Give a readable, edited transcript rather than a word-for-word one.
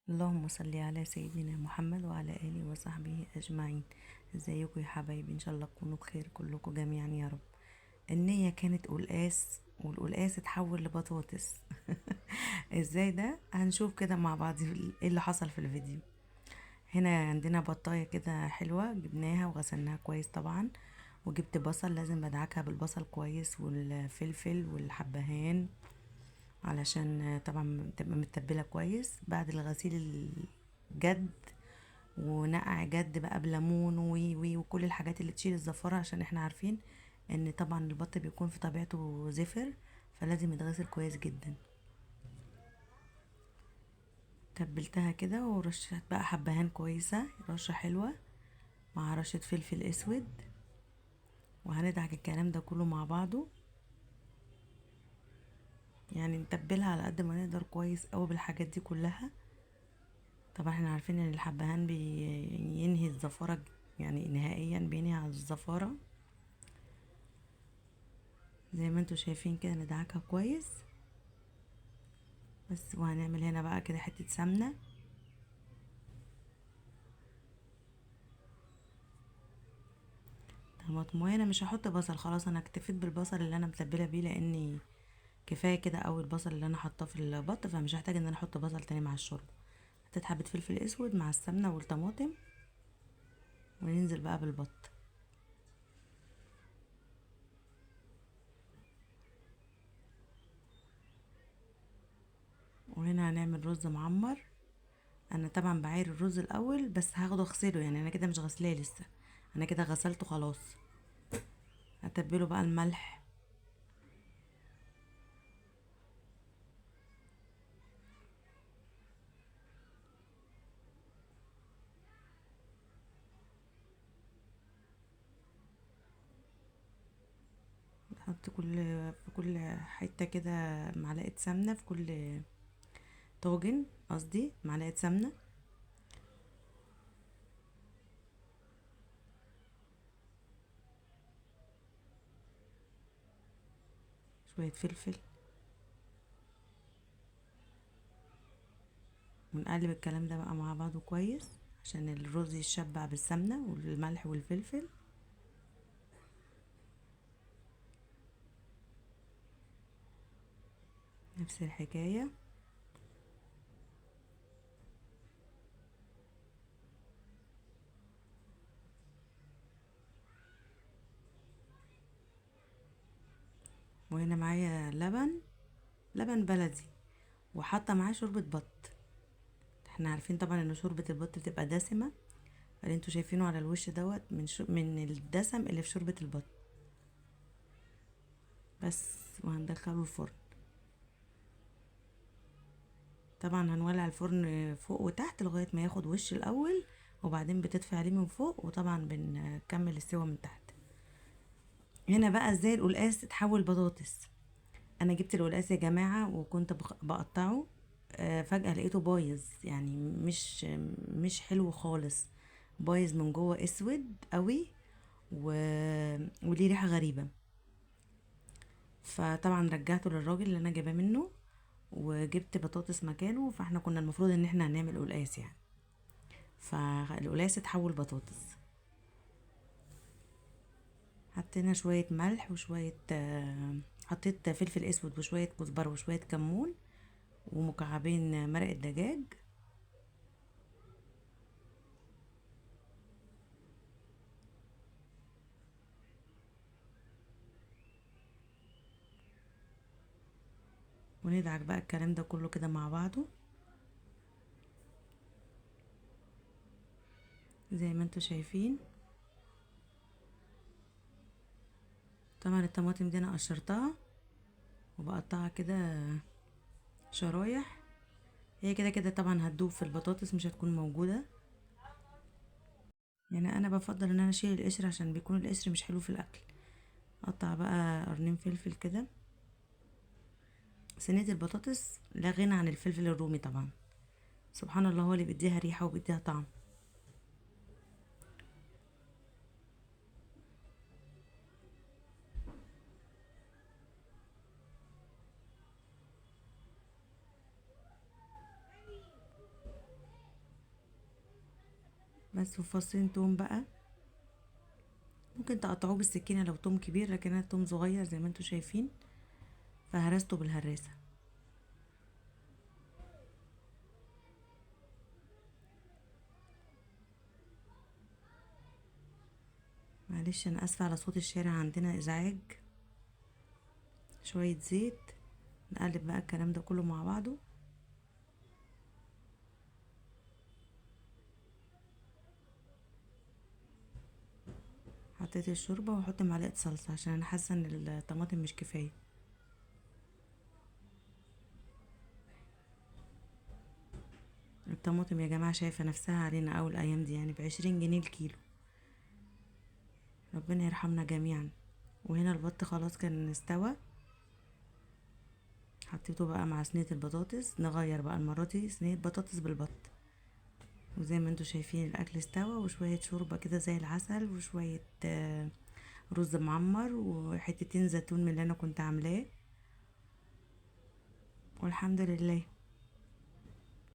اللهم صل على سيدنا محمد وعلى آله وصحبه أجمعين. ازيكم يا حبايبي؟ إن شاء الله تكونوا بخير كلكم جميعا يا رب. النية كانت قلقاس والقلقاس اتحول لبطاطس. ازاي ده؟ هنشوف كده مع بعض ايه اللي حصل في الفيديو. هنا عندنا بطاية كده حلوة، جبناها وغسلناها كويس طبعا. وجبت بصل، لازم بدعكها بالبصل كويس والفلفل والحبهان علشان طبعا تبقى متبلة كويس بعد الغسيل الجد. ونقع جد بقى بليمون وكل الحاجات اللي تشيل الزفارة، عشان احنا عارفين ان طبعا البط بيكون في طبيعته زفر، فلازم يتغسل كويس جدا. تبلتها كده ورشت بقى حبهان كويسة، رشة حلوة مع رشة فلفل اسود. وهندعك الكلام ده كله مع بعضه، يعني نتبلها على قد ما نقدر كويس قوي بالحاجات دي كلها. طبعا احنا عارفين ان الحبهان بينهي الزفارة، يعني نهائيا بينهي على الزفارة. زي ما انتوا شايفين كده ندعكها كويس بس. وهنعمل هنا بقى كده حتة سمنة. طماطمايه، انا مش هحط بصل، خلاص انا اكتفيت بالبصل اللي انا متبله بيه، لاني كفايه كده قوي البصل اللي انا حاطاه في البط، فمش هحتاج ان انا احط بصل تاني مع الشوربه. حطيت حبه فلفل اسود مع السمنه والطماطم، وننزل بقى بالبط. وهنا هنعمل رز معمر. انا طبعا بعاير الرز الاول، بس هاخده اغسله، يعني انا كده مش غسلاه لسه، انا كده غسلته خلاص. هتبله بقى الملح. نحط في كل حته كده معلقه سمنه، في كل طاجن قصدي معلقه سمنه. شويه فلفل. ونقلب الكلام ده بقى مع بعضه كويس عشان الرز يتشبع بالسمنة والملح والفلفل. نفس الحكاية. وهنا معايا لبن بلدي، وحاطة معاه شوربة بط. احنا عارفين طبعا ان شوربة البط بتبقى دسمة، اللي انتوا شايفينه على الوش دوت من الدسم اللي في شوربة البط بس. وهندخله الفرن. طبعا هنولع الفرن فوق وتحت لغاية ما ياخد وش الاول، وبعدين بتدفع عليه من فوق، وطبعا بنكمل السوا من تحت. هنا بقى ازاي القلقاس اتحول بطاطس. انا جبت القلقاس يا جماعه وكنت بقطعه. فجاه لقيته بايظ، يعني مش حلو خالص. بايظ من جوه، اسود قوي و... وليه ريحه غريبه. فطبعا رجعته للراجل اللي انا جايباه منه، وجبت بطاطس مكانه. فاحنا كنا المفروض ان احنا هنعمل قلقاس يعني، فالقلقاس اتحول بطاطس. حطينا شويه ملح وشويه حطيت فلفل اسود وشويه كزبره وشويه كمون ومكعبين مرق الدجاج. وندعك بقى الكلام ده كله كده مع بعضه زي ما انتوا شايفين. طبعا الطماطم دي انا قشرتها وبقطعها كده شرايح. هي كده كده طبعا هتدوب في البطاطس، مش هتكون موجودة. يعني انا بفضل ان انا اشيل القشر عشان بيكون القشر مش حلو في الاكل. اقطع بقى قرنين فلفل كده. صينية البطاطس لا غنى عن الفلفل الرومي طبعا، سبحان الله هو اللي بيديها ريحة وبيديها طعم. بس وفصين توم بقى، ممكن تقطعوه بالسكينة لو توم كبير، لكن انا توم صغير زي ما انتوا شايفين، فهرسته بالهراسة. معلش انا اسفة على صوت الشارع، عندنا ازعاج. شوية زيت، نقلب بقى الكلام ده كله مع بعضه. حطيت الشوربة واحط معلقة صلصة عشان انا حاسة ان الطماطم مش كفاية. الطماطم يا جماعة شايفة نفسها علينا اول ايام دي، يعني ب20 جنيه الكيلو. ربنا يرحمنا جميعا. وهنا البط خلاص كان استوى، حطيته بقى مع صينية البطاطس. نغير بقى المرة دي صينية بطاطس بالبط. وزي ما انتوا شايفين الاكل استوى، وشوية شوربة كده زي العسل، وشوية رز معمر، وحتتين زيتون من اللي انا كنت عاملاه. والحمد لله.